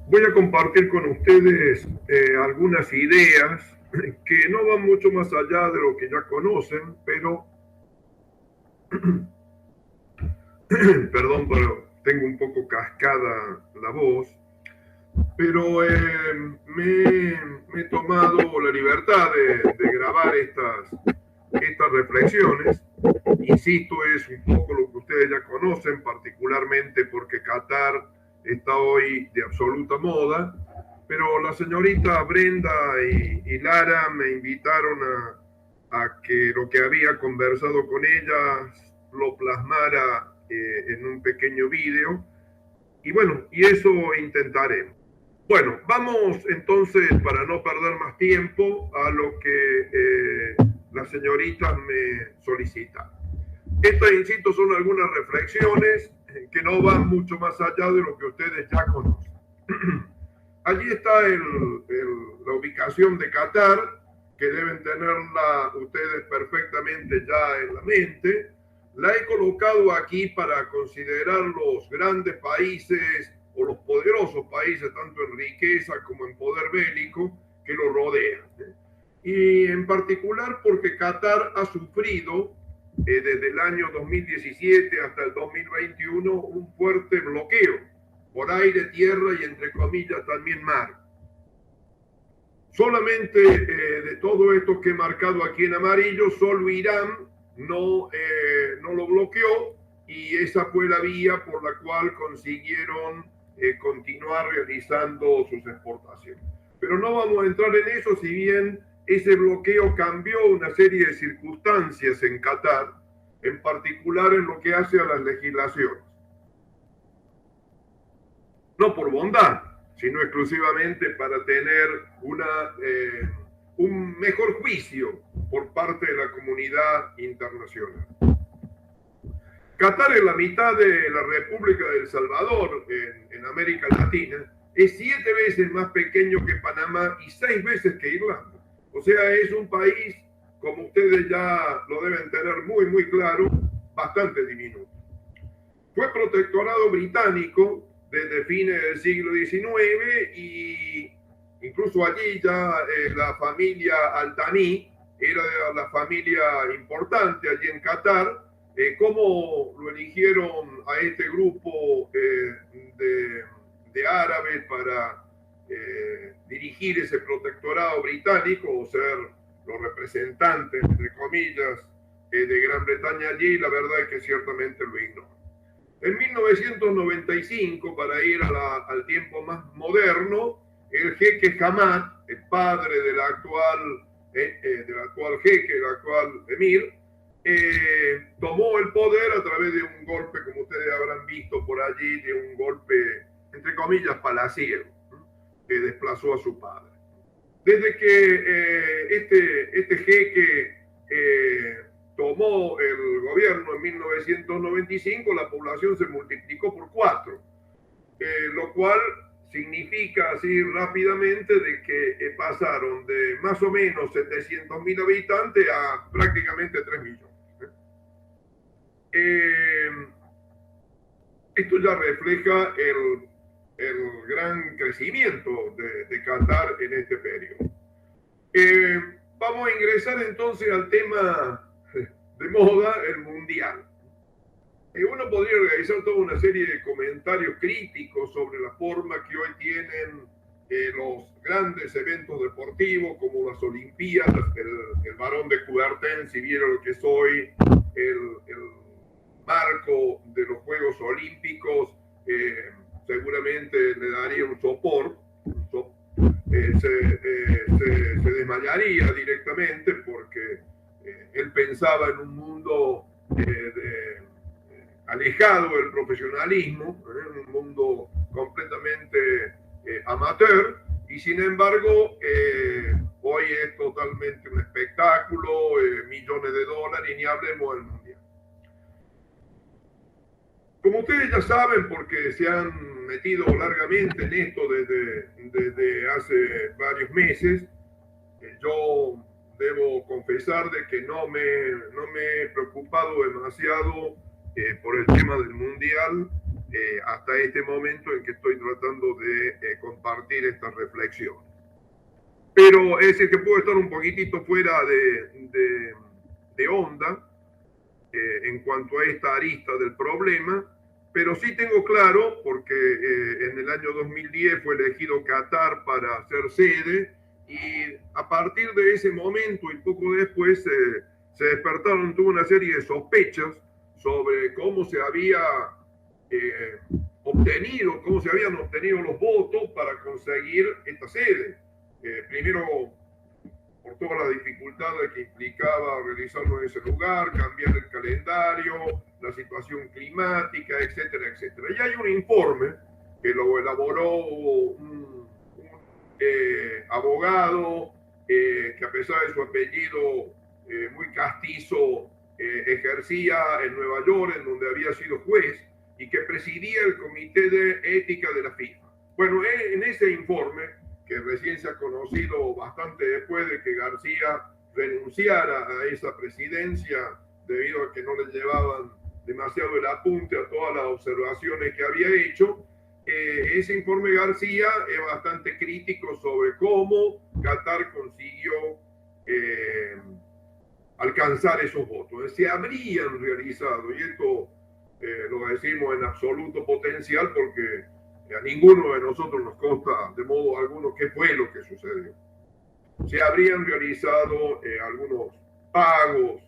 Voy a compartir con ustedes algunas ideas que no van mucho más allá de lo que ya conocen, pero, perdón, pero tengo un poco cascada la voz, pero me he tomado la libertad de grabar estas reflexiones. Insisto, es un poco lo que ustedes ya conocen, particularmente porque Qatar está hoy de absoluta moda, pero la señorita Brenda y Lara me invitaron a que lo que había conversado con ellas lo plasmara en un pequeño vídeo, y bueno, y eso intentaremos. Bueno, vamos entonces, para no perder más tiempo, a lo que las señoritas me solicitan. Estas, insisto, son algunas reflexiones que no van mucho más allá de lo que ustedes ya conocen. Allí está la ubicación de Qatar, que deben tenerla ustedes perfectamente ya en la mente. La he colocado aquí para considerar los grandes países o los poderosos países, tanto en riqueza como en poder bélico, que lo rodean. Y en particular porque Qatar ha sufrido desde el año 2017 hasta el 2021 un fuerte bloqueo por aire, tierra y entre comillas también mar. Solamente de todo esto que he marcado aquí en amarillo, solo Irán no lo bloqueó, y esa fue la vía por la cual consiguieron continuar realizando sus exportaciones. Pero no vamos a entrar en eso, si bien ese bloqueo cambió una serie de circunstancias en Qatar, en particular en lo que hace a las legislaciones. No por bondad, sino exclusivamente para tener un mejor juicio por parte de la comunidad internacional. Qatar es la mitad de la República de El Salvador en América Latina, es 7 veces más pequeño que Panamá y 6 veces que Irlanda. O sea, es un país, como ustedes ya lo deben tener muy, muy claro, bastante diminuto. Fue protectorado británico desde fines del siglo XIX, y incluso allí ya la familia Al-Thani era la familia importante allí en Qatar. ¿Cómo lo eligieron a este grupo de árabes para dirigir ese protectorado británico o ser los representantes, entre comillas, de Gran Bretaña allí? La verdad es que ciertamente lo ignoran. En 1995, para ir al tiempo más moderno, el jeque Hamad, el padre del actual jeque, el actual emir, tomó el poder a través de un golpe, como ustedes habrán visto por allí, de un golpe, entre comillas, palaciego, que desplazó a su padre. Desde que este jeque tomó el gobierno en 1995, la población se multiplicó por 4, lo cual significa así rápidamente de que pasaron de más o menos 700.000 habitantes a prácticamente 3 millones. Esto ya refleja el gran crecimiento de Qatar en este periodo. Vamos a ingresar entonces al tema de moda, el mundial. Uno podría realizar toda una serie de comentarios críticos sobre la forma que hoy tienen los grandes eventos deportivos como las Olimpiadas, el Barón de Coubertin, si vieron lo que es hoy el marco de los Juegos Olímpicos, seguramente le daría un sopor, se desmayaría directamente, porque él pensaba en un mundo alejado del profesionalismo, un mundo completamente amateur, y sin embargo hoy es totalmente un espectáculo, millones de dólares, y ni hablemos del mundial. Como ustedes ya saben, porque se han metido largamente en esto desde hace varios meses, yo debo confesar de que no me he preocupado demasiado por el tema del mundial, hasta este momento en que estoy tratando de compartir estas reflexiones. Pero es decir, que puedo estar un poquitito fuera de onda en cuanto a esta arista del problema, pero sí tengo claro, porque en el año 2010 fue elegido Qatar para ser sede, y a partir de ese momento y poco después se despertaron toda una serie de sospechas sobre cómo se había cómo se habían obtenido los votos para conseguir esta sede. Primero, por todas las dificultades que implicaba realizarlo en ese lugar, cambiar el calendario, la situación climática, etcétera, etcétera. Y hay un informe que lo elaboró un abogado que, a pesar de su apellido muy castizo, ejercía en Nueva York, en donde había sido juez, y que presidía el Comité de Ética de la FIFA. Bueno, en ese informe, que recién se ha conocido bastante después de que García renunciara a esa presidencia debido a que no le llevaban demasiado el apunte a todas las observaciones que había hecho, ese informe García es bastante crítico sobre cómo Qatar consiguió alcanzar esos votos. Se habrían realizado, y esto lo decimos en absoluto potencial porque a ninguno de nosotros nos consta de modo alguno qué fue lo que sucedió. Se habrían realizado algunos pagos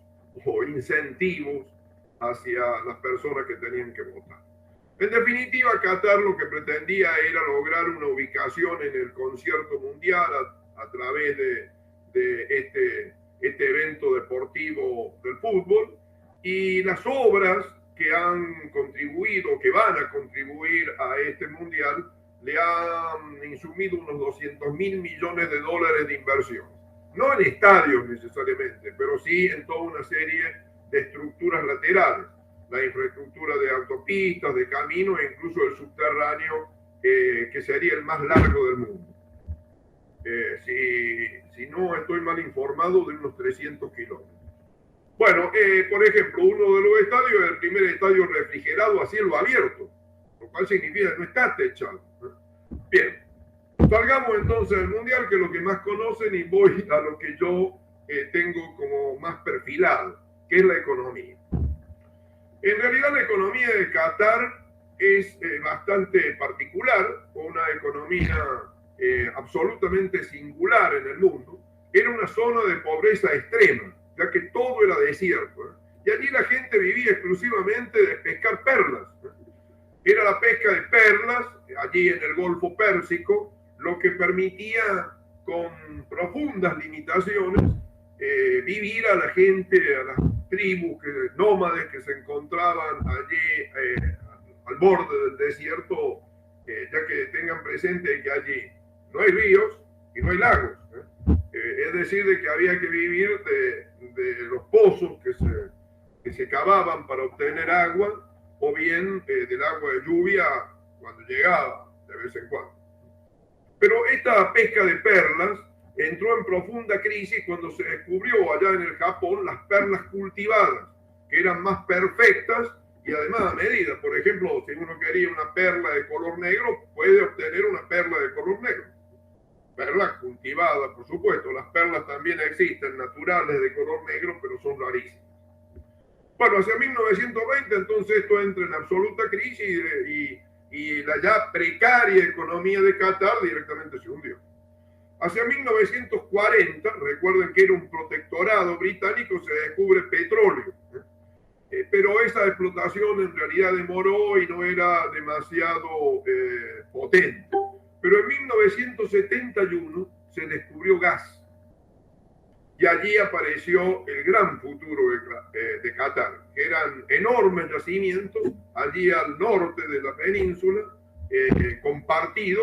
o incentivos hacia las personas que tenían que votar. En definitiva, Qatar lo que pretendía era lograr una ubicación en el concierto mundial a través de este evento deportivo del fútbol, y las obras que han contribuido, que van a contribuir a este mundial, le han insumido unos 200.000 millones de dólares de inversión. No en estadios necesariamente, pero sí en toda una serie de estructuras laterales. La infraestructura de autopistas, de caminos e incluso el subterráneo, que sería el más largo del mundo. Si no estoy mal informado, de unos 300 kilómetros. Bueno, por ejemplo, uno de los estadios es el primer estadio refrigerado a cielo abierto, lo cual significa que no está techado. Bien, salgamos entonces del Mundial, que es lo que más conocen, y voy a lo que yo tengo como más perfilado, que es la economía. En realidad la economía de Qatar es bastante particular, una economía absolutamente singular en el mundo. Era una zona de pobreza extrema, ya que todo era desierto. Y allí la gente vivía exclusivamente de pescar perlas. Era la pesca de perlas, allí en el Golfo Pérsico, lo que permitía, con profundas limitaciones, vivir a la gente, a las tribus nómades que se encontraban allí al borde del desierto, ya que tengan presente que allí no hay ríos y no hay lagos. Es decir, de que había que vivir de los pozos que se cavaban para obtener agua, o bien del agua de lluvia cuando llegaba, de vez en cuando. Pero esta pesca de perlas entró en profunda crisis cuando se descubrió allá en el Japón las perlas cultivadas, que eran más perfectas y además a medida. Por ejemplo, si uno quería una perla de color negro, puede obtener una perla de color negro. Perla cultivada, por supuesto. Las perlas también existen, naturales de color negro, pero son rarísimas. Bueno, hacia 1920 entonces esto entra en absoluta crisis y la ya precaria economía de Qatar directamente se hundió. Hacia 1940, recuerden que era un protectorado británico, se descubre petróleo. Pero esa explotación en realidad demoró y no era demasiado potente. Pero en 1971 se descubrió gas. Y allí apareció el gran futuro de Qatar, que eran enormes yacimientos allí al norte de la península, compartido,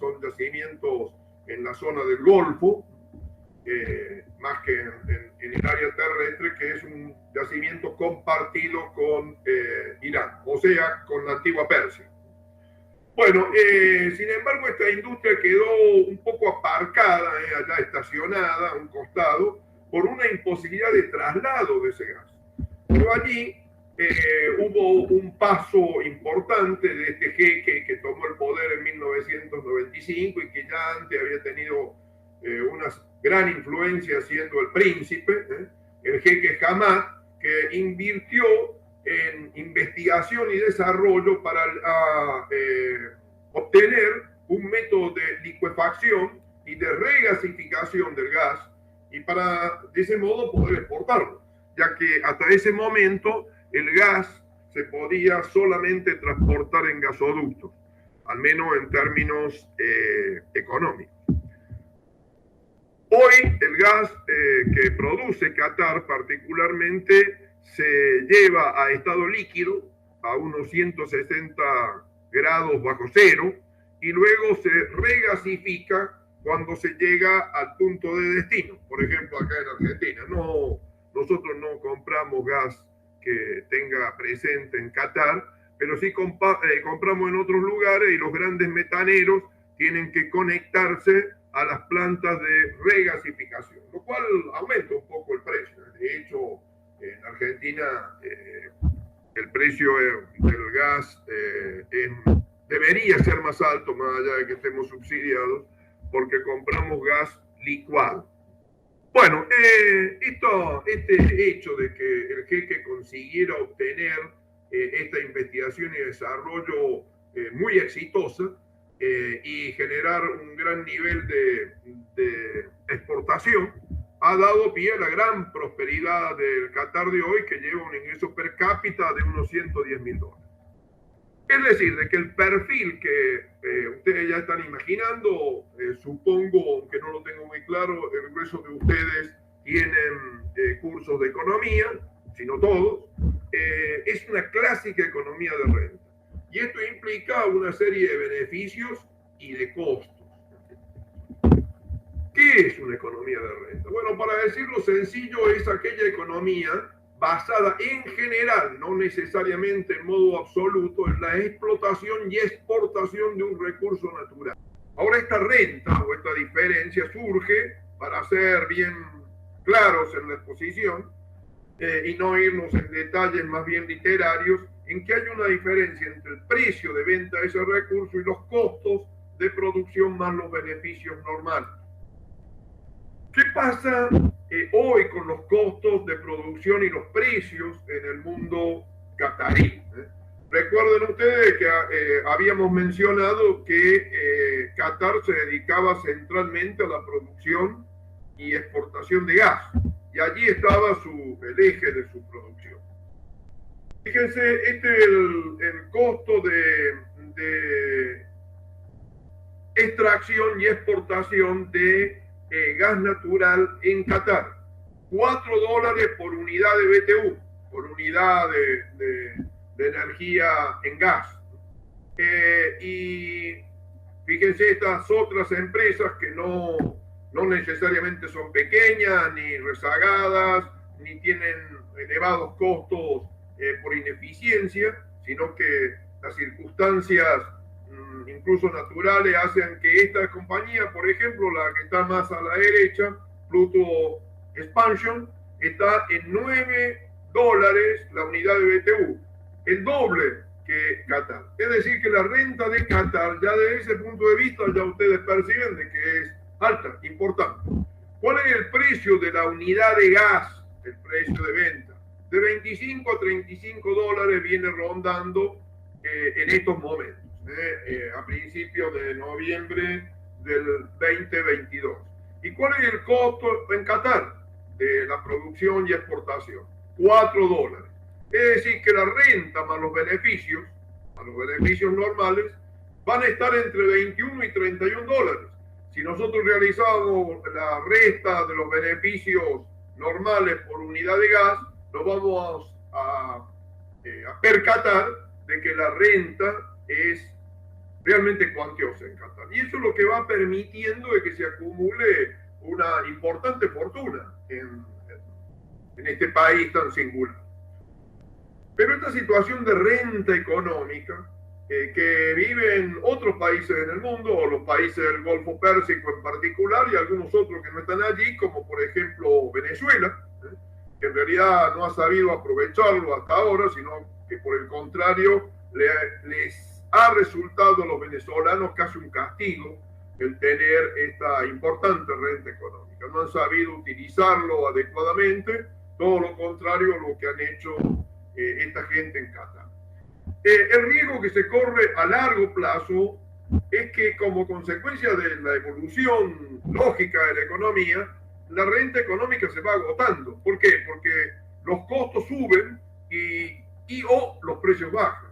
son yacimientos en la zona del Golfo, más que en el área terrestre, que es un yacimiento compartido con Irán, o sea, con la antigua Persia. Bueno, sin embargo, esta industria quedó un poco aparcada, allá estacionada a un costado, por una imposibilidad de traslado de ese gas. Pero allí hubo un paso importante de este jeque que tomó el poder en 1995 y que ya antes había tenido una gran influencia siendo el príncipe, el jeque Hamad, que invirtió en investigación y desarrollo para obtener un método de licuefacción y de regasificación del gas y para de ese modo poder exportarlo, ya que hasta ese momento el gas se podía solamente transportar en gasoductos, al menos en términos económicos. Hoy el gas que produce Qatar particularmente se lleva a estado líquido a unos 160 grados bajo cero y luego se regasifica cuando se llega al punto de destino. Por ejemplo, acá en Argentina, nosotros no compramos gas que tenga presente en Qatar, pero sí compramos en otros lugares y los grandes metaneros tienen que conectarse a las plantas de regasificación, lo cual aumenta un poco el precio. De hecho, en Argentina el precio del gas debería ser más alto, más allá de que estemos subsidiados, porque compramos gas licuado. Bueno, este hecho de que el jeque consiguiera obtener esta investigación y desarrollo muy exitosa y generar un gran nivel de exportación ha dado pie a la gran prosperidad del Qatar de hoy, que lleva un ingreso per cápita de unos $110.000. Es decir, de que el perfil que ustedes ya están imaginando, supongo, aunque no lo tengo muy claro, el grueso de ustedes tienen cursos de economía, si no todos, es una clásica economía de renta. Y esto implica una serie de beneficios y de costos. ¿Qué es una economía de renta? Bueno, para decirlo sencillo, es aquella economía basada en general, no necesariamente en modo absoluto, en la explotación y exportación de un recurso natural. Ahora esta renta o esta diferencia surge, para ser bien claros en la exposición y no irnos en detalles más bien literarios, en que hay una diferencia entre el precio de venta de ese recurso y los costos de producción más los beneficios normales. ¿Qué pasa hoy con los costos de producción y los precios en el mundo catarí? Recuerden ustedes que habíamos mencionado que Qatar se dedicaba centralmente a la producción y exportación de gas, y allí estaba el eje de su producción. Fíjense, este es el costo de extracción y exportación de gas natural en Qatar. $4 por unidad de BTU, por unidad de energía en gas. Y fíjense estas otras empresas que no necesariamente son pequeñas, ni rezagadas, ni tienen elevados costos por ineficiencia, sino que las circunstancias incluso naturales hacen que esta compañía, por ejemplo, la que está más a la derecha, Pluto Expansion, está en $9 la unidad de BTU, el doble que Qatar. Es decir, que la renta de Qatar, ya desde ese punto de vista, ya ustedes perciben de que es alta, importante. ¿Cuál es el precio de la unidad de gas? El precio de venta. De 25 a $35 viene rondando en estos momentos, a principios de noviembre del 2022. ¿Y cuál es el costo en Qatar de la producción y exportación? $4. Es decir, que la renta más los beneficios normales, van a estar entre 21 y $31. Si nosotros realizamos la resta de los beneficios normales por unidad de gas, nos vamos a percatar de que la renta es realmente cuantiosa en Qatar. Y eso es lo que va permitiendo de que se acumule una importante fortuna en este país tan singular. Pero esta situación de renta económica que viven otros países en el mundo, o los países del Golfo Pérsico en particular, y algunos otros que no están allí, como por ejemplo Venezuela, que en realidad no ha sabido aprovecharlo hasta ahora, sino que por el contrario les ha resultado a los venezolanos casi un castigo el tener esta importante renta económica. No han sabido utilizarlo adecuadamente, todo lo contrario a lo que han hecho esta gente en Qatar. El riesgo que se corre a largo plazo es que como consecuencia de la evolución lógica de la economía, la renta económica se va agotando. ¿Por qué? Porque los costos suben y o los precios bajan.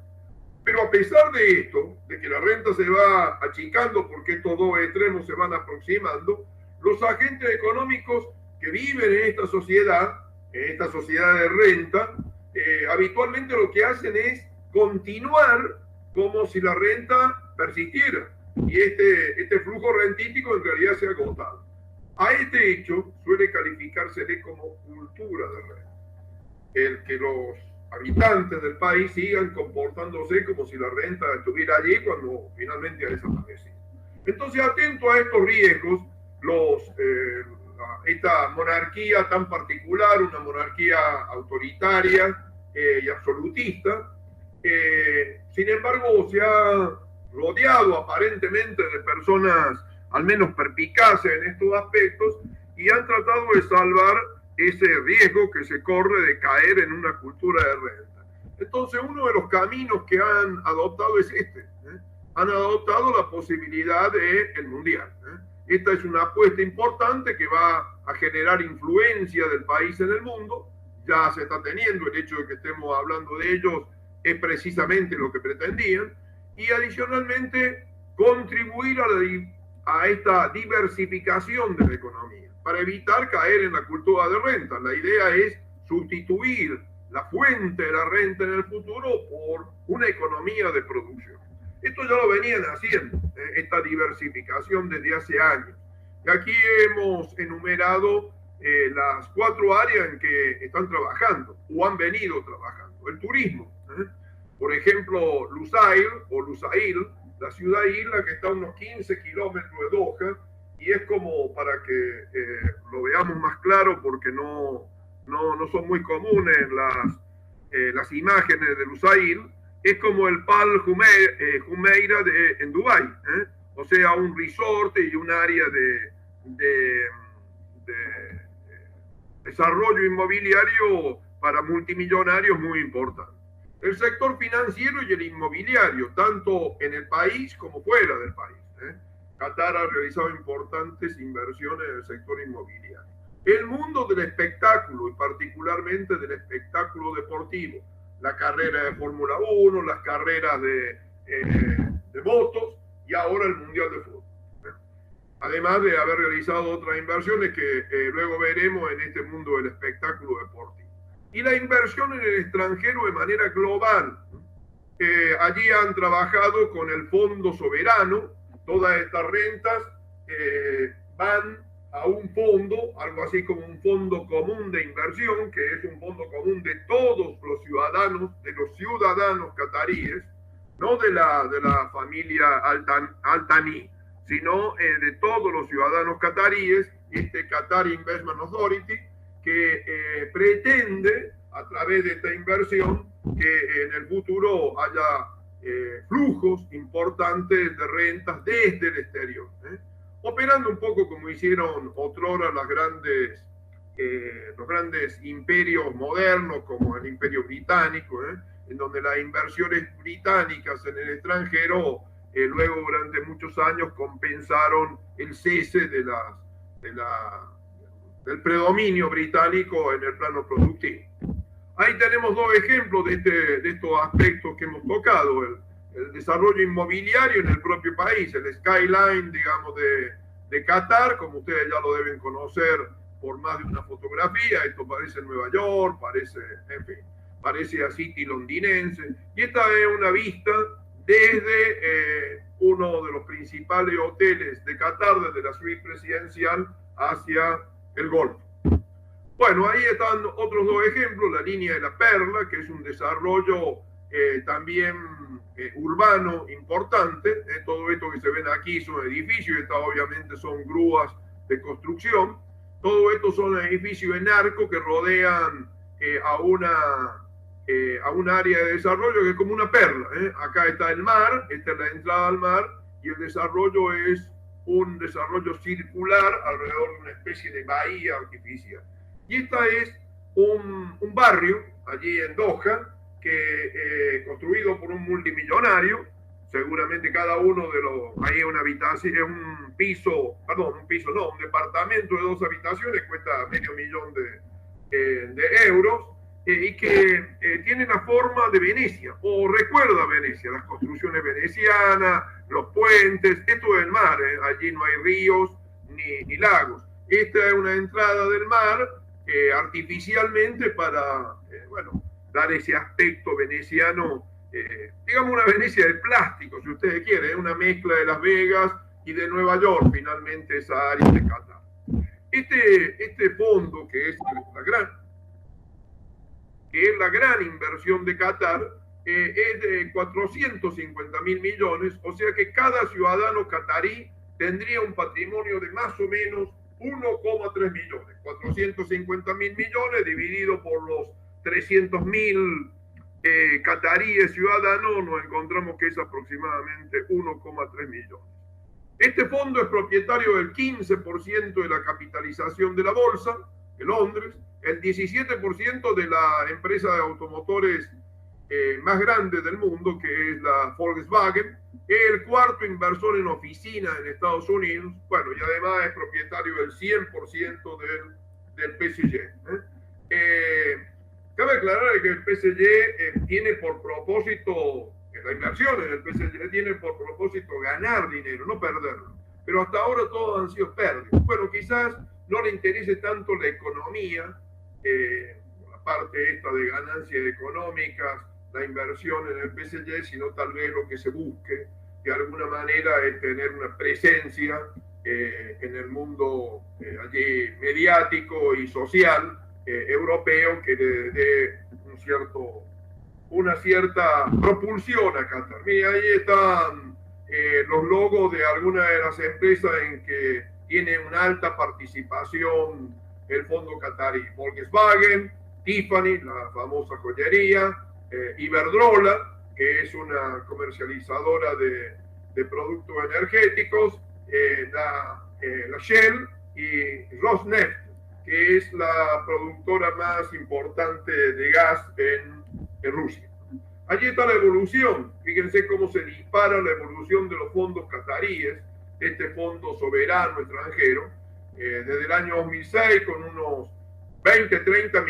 Pero a pesar de esto, de que la renta se va achicando porque estos dos extremos se van aproximando, los agentes económicos que viven en esta sociedad de renta, habitualmente lo que hacen es continuar como si la renta persistiera y este flujo rentístico en realidad se ha agotado. A este hecho suele calificársele como cultura de renta. El que los habitantes del país sigan comportándose como si la renta estuviera allí cuando finalmente ha desaparecido. Entonces, atento a estos riesgos, esta monarquía tan particular, una monarquía autoritaria y absolutista, sin embargo, se ha rodeado aparentemente de personas al menos perspicaces en estos aspectos y han tratado de salvar ese riesgo que se corre de caer en una cultura de renta. Entonces, uno de los caminos que han adoptado es este. Han adoptado la posibilidad del mundial. Esta es una apuesta importante que va a generar influencia del país en el mundo. Ya se está teniendo, el hecho de que estemos hablando de ellos es precisamente lo que pretendían. Y adicionalmente, contribuir a esta diversificación de la economía para evitar caer en la cultura de renta. La idea es sustituir la fuente de la renta en el futuro por una economía de producción. Esto ya lo venían haciendo, esta diversificación desde hace años. Y aquí hemos enumerado las 4 áreas en que están trabajando o han venido trabajando. El turismo, por ejemplo, Lusail, la ciudad isla que está a unos 15 kilómetros de Doha, y es como para que lo veamos más claro porque no son muy comunes las imágenes de Lusail, es como el Pal Jumeirah en Dubái, o sea, un resort y un área de desarrollo inmobiliario para multimillonarios muy importante. El sector financiero y el inmobiliario, tanto en el país como fuera del país. Qatar ha realizado importantes inversiones en el sector inmobiliario. El mundo del espectáculo y particularmente del espectáculo deportivo, la carrera de Fórmula 1, las carreras de motos y ahora el Mundial de Fútbol. Además de haber realizado otras inversiones que luego veremos en este mundo del espectáculo deportivo. Y la inversión en el extranjero de manera global. Allí han trabajado con el Fondo Soberano. Todas estas rentas van a un fondo, algo así como un fondo común de inversión, que es un fondo común de todos los ciudadanos cataríes, no de la familia Al-Thani, sino de todos los ciudadanos cataríes, este Qatar Investment Authority, que pretende, a través de esta inversión, que en el futuro haya flujos importantes de rentas desde el exterior, operando un poco como hicieron otrora los grandes imperios modernos, como el Imperio Británico, en donde las inversiones británicas en el extranjero luego durante muchos años compensaron el cese del predominio británico en el plano productivo. Ahí tenemos 2 ejemplos de estos aspectos que hemos tocado, el desarrollo inmobiliario en el propio país, el skyline, digamos, de Qatar, como ustedes ya lo deben conocer por más de una fotografía. Esto parece Nueva York, parece a City londinense, y esta es una vista desde uno de los principales hoteles de Qatar, desde la suite presidencial hacia el Golfo. Bueno, ahí están otros 2 ejemplos, la línea de la Perla, que es un desarrollo también urbano importante. Todo esto que se ven aquí son edificios, estas obviamente son grúas de construcción. Todo esto son edificios en arco que rodean a un área de desarrollo que es como una perla. Acá está el mar, esta es la entrada al mar, y el desarrollo es un desarrollo circular alrededor de una especie de bahía artificial. Y esta es un barrio allí en Doha, que construido por un multimillonario. Seguramente cada uno de los, ahí una habitación, es un piso, perdón, un piso no, un departamento de 2 habitaciones cuesta $500,000 de euros, y que tiene la forma de Venecia, o recuerda a Venecia, las construcciones venecianas, los puentes, esto es el mar, allí no hay ríos ni lagos. Esta es una entrada del mar artificialmente para, bueno, dar ese aspecto veneciano, digamos una Venecia de plástico, si ustedes quieren, una mezcla de Las Vegas y de Nueva York, finalmente esa área de Qatar. Este fondo, que es la gran inversión de Qatar, es de 450.000 millones, o sea que cada ciudadano catarí tendría un patrimonio de más o menos 1,3 millones. 450.000 millones dividido por los 300.000 cataríes ciudadanos, nos encontramos que es aproximadamente 1,3 millones. Este fondo es propietario del 15% de la capitalización de la bolsa de Londres, el 17% de la empresa de automotores más grande del mundo, que es la Volkswagen, el cuarto inversor en oficina en Estados Unidos, bueno, y además es propietario del 100% del PSG. Cabe aclarar que el PSG tiene por propósito, la inversión en el PSG tiene por propósito ganar dinero, no perderlo. Pero hasta ahora todos han sido pérdidas. Bueno, quizás no le interese tanto la economía, la parte esta de ganancias económicas, la inversión en el PSG, sino tal vez lo que se busque de alguna manera es tener una presencia en el mundo allí mediático y social europeo que le dé una cierta propulsión a Qatar. Mira, ahí están los logos de algunas de las empresas en que tiene una alta participación el fondo qatarí: Volkswagen, Tiffany, la famosa joyería, Iberdrola, que es una comercializadora de productos energéticos, la Shell, y Rosneft, que es la productora más importante de gas en Rusia. Allí está la evolución. Fíjense cómo se dispara la evolución de los fondos cataríes, este fondo soberano extranjero, desde el año 2006 con unos 20 o 30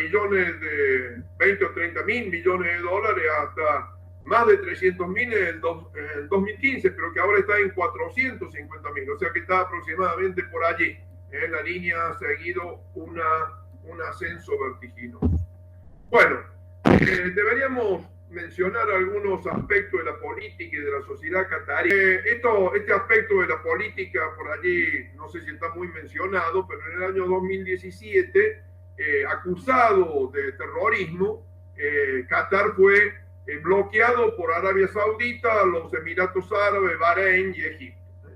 mil millones de dólares hasta más de 300.000 en el 2015, pero que ahora está en 450.000, o sea que está aproximadamente por allí. La línea ha seguido un ascenso vertiginoso. Bueno, deberíamos mencionar algunos aspectos de la política y de la sociedad catarí. Este aspecto de la política por allí, no sé si está muy mencionado, pero en el año 2017, acusado de terrorismo, Qatar fue bloqueado por Arabia Saudita, los Emiratos Árabes, Bahrein y Egipto.